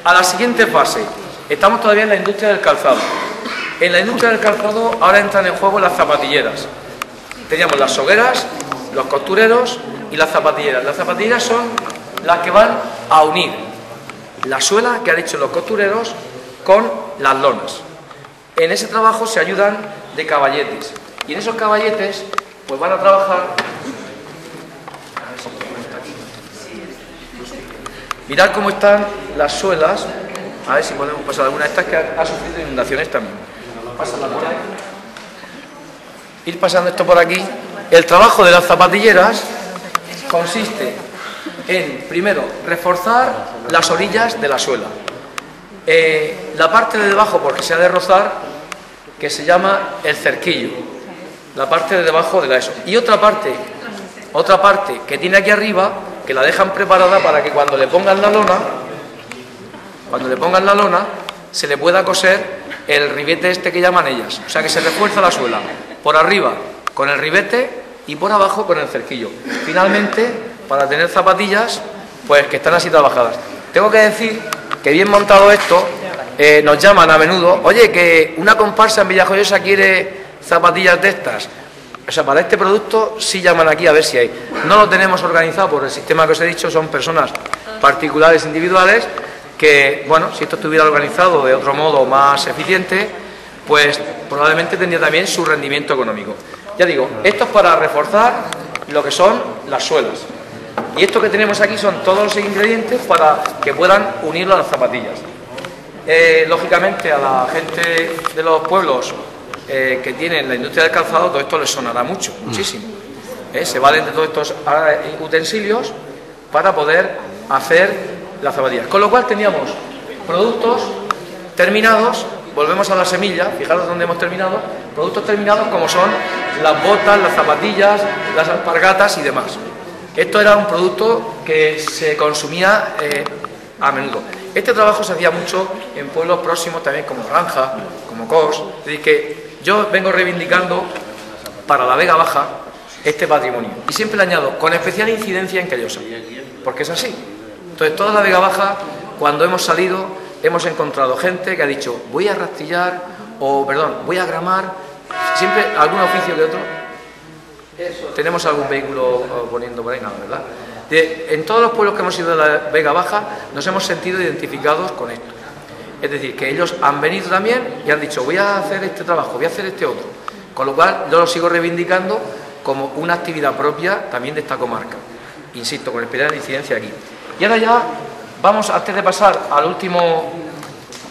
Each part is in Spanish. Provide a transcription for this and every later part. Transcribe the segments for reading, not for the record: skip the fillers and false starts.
a la siguiente fase. Estamos todavía en la industria del calzado. En la industria del calzado ahora entran en juego las zapatilleras. Teníamos las sogueras, los costureros y las zapatilleras. Las zapatilleras son las que van a unir la suela que han hecho los costureros con las lonas. En ese trabajo se ayudan de caballetes. Y en esos caballetes pues van a trabajar... Mirad cómo están las suelas. A ver si podemos pasar alguna de estas que ha sufrido inundaciones también. Pásala por ahí. Ir pasando esto por aquí. El trabajo de las zapatilleras consiste en, primero, reforzar las orillas de la suela. La parte de debajo, porque se ha de rozar, que se llama el cerquillo. La parte de debajo de la eso. Y otra parte que tiene aquí arriba, que la dejan preparada para que cuando le pongan la lona, se le pueda coser el ribete este que llaman ellas. O sea que se refuerza la suela por arriba con el ribete y por abajo con el cerquillo. Finalmente, para tener zapatillas pues que están así trabajadas. Tengo que decir que bien montado esto, nos llaman a menudo, oye, que una comparsa en Villajoyosa quiere zapatillas de estas. O sea, para este producto sí llaman aquí a ver si hay. No lo tenemos organizado por el sistema que os he dicho, son personas particulares, individuales, que, bueno, si esto estuviera organizado de otro modo más eficiente, pues probablemente tendría también su rendimiento económico. Ya digo, esto es para reforzar lo que son las suelas. Y esto que tenemos aquí son todos los ingredientes para que puedan unirlo a las zapatillas. Lógicamente a la gente de los pueblos que tienen la industria del calzado, todo esto les sonará muchísimo. Se valen de todos estos utensilios para poder hacer las zapatillas. Con lo cual teníamos productos terminados, volvemos a la semilla, fijaros dónde hemos terminado, productos terminados como son las botas, las zapatillas, las alpargatas y demás. Esto era un producto que se consumía a menudo. Este trabajo se hacía mucho en pueblos próximos también como Granja, como Cos, es decir que yo vengo reivindicando para la Vega Baja este patrimonio. Y siempre le añado, con especial incidencia en Callosa, porque es así. Entonces, toda la Vega Baja, cuando hemos salido, hemos encontrado gente que ha dicho, voy a rastrillar, o perdón, voy a gramar, siempre algún oficio que otro. Tenemos algún vehículo poniendo por ahí, nada, ¿verdad? En todos los pueblos que hemos ido de la Vega Baja, nos hemos sentido identificados con esto. Es decir, que ellos han venido también y han dicho, voy a hacer este trabajo, voy a hacer este otro. Con lo cual, yo lo sigo reivindicando como una actividad propia también de esta comarca. Insisto, con especial incidencia aquí. Y ahora ya vamos, antes de pasar al último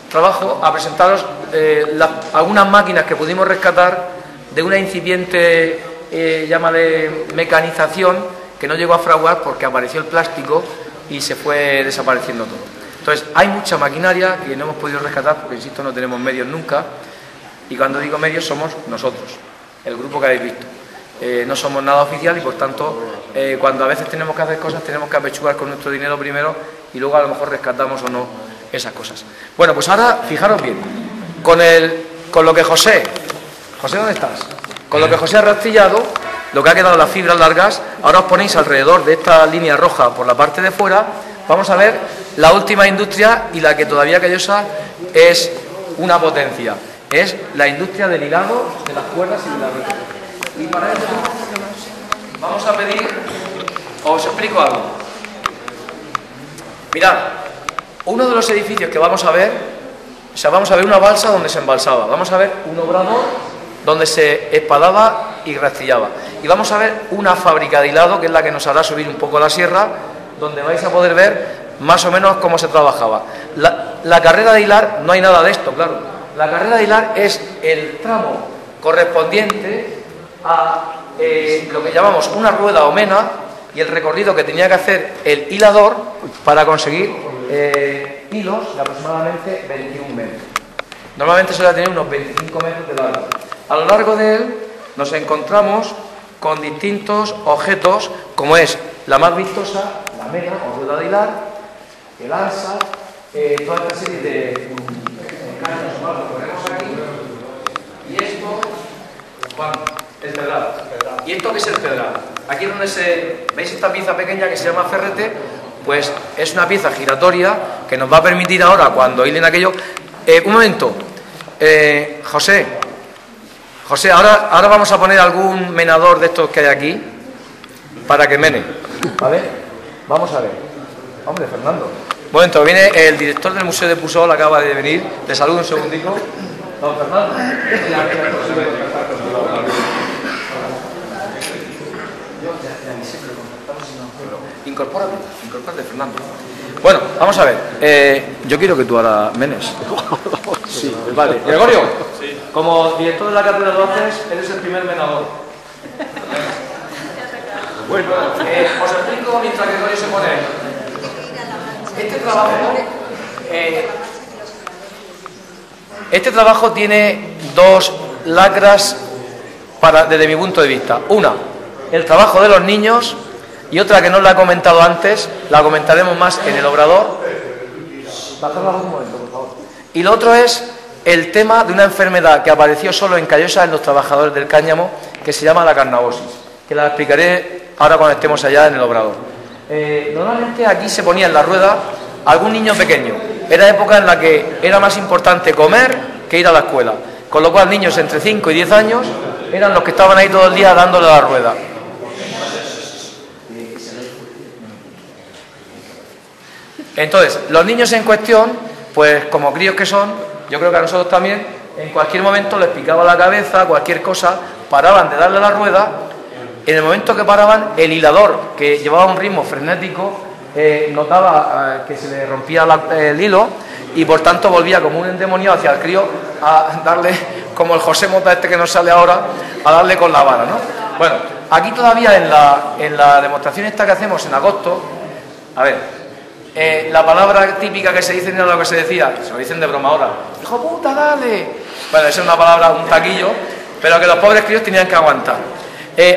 trabajo, a presentaros algunas máquinas que pudimos rescatar de una incipiente, llámale, mecanización, que no llegó a fraguar porque apareció el plástico y se fue desapareciendo todo. Entonces, hay mucha maquinaria que no hemos podido rescatar porque, insisto, no tenemos medios nunca. Y cuando digo medios, somos nosotros, el grupo que habéis visto. No somos nada oficial y, por tanto, cuando a veces tenemos que hacer cosas, tenemos que apechugar con nuestro dinero primero y luego a lo mejor rescatamos o no esas cosas. Bueno, pues ahora, fijaros bien, con lo que José, ¿dónde estás? Con lo que José ha rastrillado, lo que ha quedado las fibras largas, ahora os ponéis alrededor de esta línea roja por la parte de fuera. Vamos a ver la última industria y la que todavía Callosa es una potencia. Es la industria del hilado, de las cuerdas y de la red. Y para eso vamos a pedir, os explico algo. Mirad, uno de los edificios que vamos a ver, o sea, vamos a ver una balsa donde se embalsaba, vamos a ver un obrador donde se espadaba y rastrillaba. Y vamos a ver una fábrica de hilado, que es la que nos hará subir un poco la sierra, donde vais a poder ver más o menos cómo se trabajaba. La carrera de hilar, no hay nada de esto, claro. La carrera de hilar es el tramo correspondiente a lo que llamamos una rueda o mena y el recorrido que tenía que hacer el hilador para conseguir hilos de aproximadamente 21 metros. Normalmente suele tener unos 25 metros de largo. A lo largo de él nos encontramos con distintos objetos, como es la más vistosa, la mena o rueda de hilar, el alza, toda esta serie de caños más lo ponemos aquí, y esto, bueno, el pedral. ¿Y esto qué es el pedral? Aquí es donde ¿veis esta pieza pequeña que se llama ferrete? pues es una pieza giratoria que nos va a permitir ahora, cuando hilen aquello... un momento, José, ahora vamos a poner algún menador de estos que hay aquí para que mene, ¿vale? Vamos a ver. Hombre, Fernando. Un momento, viene el director del Museo de Pusol, acaba de venir. Le saludo un segundito. Don Fernando. Incorpórate, Fernando. Bueno, vamos a ver. Yo quiero que tú ahora menes. Sí. Vale. Gregorio, sí. Como director de la cátedra de Haces, eres el primer menador. Bueno, os explico mientras Gregorio se pone. Este trabajo tiene dos lacras desde mi punto de vista. Una, el trabajo de los niños, y otra que no la he comentado antes, la comentaremos más en el obrador. Bájala un momento, por favor. Y lo otro es el tema de una enfermedad que apareció solo en Callosa en los trabajadores del cáñamo, que se llama la carnabosis, que la explicaré ahora cuando estemos allá en el obrador. Normalmente aquí se ponía en la rueda algún niño pequeño. Era época en la que era más importante comer que ir a la escuela, con lo cual niños entre 5 y 10 años eran los que estaban ahí todo el día dándole a la rueda. Entonces, los niños en cuestión, pues como críos que son, yo creo que a nosotros también, en cualquier momento les picaba la cabeza, cualquier cosa, paraban de darle a la rueda. En el momento que paraban, el hilador, que llevaba un ritmo frenético, notaba que se le rompía el hilo y por tanto volvía como un endemoniado hacia el crío a darle, como el José Mota este que nos sale ahora, a darle con la vara, ¿no? Bueno, aquí todavía en la demostración esta que hacemos en agosto, a ver, la palabra típica que se dice no era lo que se decía, se lo dicen de broma ahora, ¡hijo puta, dale! Bueno, esa es una palabra, un taquillo, pero que los pobres críos tenían que aguantar.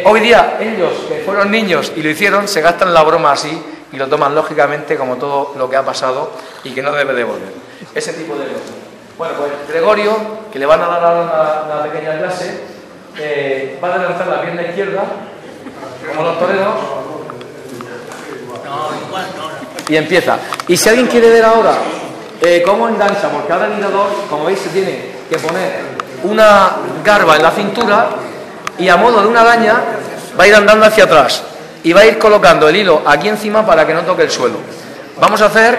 Hoy día ellos, que fueron niños y lo hicieron, se gastan la broma así y lo toman lógicamente como todo lo que ha pasado y que no debe de volver. Ese tipo de cosas. Bueno, pues Gregorio, que le van a dar ahora una pequeña clase, va a lanzar la pierna izquierda, como los toreros, y empieza. Y si alguien quiere ver ahora cómo engancha, porque ahora el hilador, como veis, se tiene que poner una garba en la cintura y a modo de una araña va a ir andando hacia atrás y va a ir colocando el hilo aquí encima para que no toque el suelo. Vamos a hacer...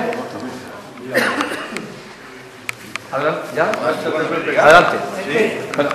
¿Ya? Adelante. Bueno.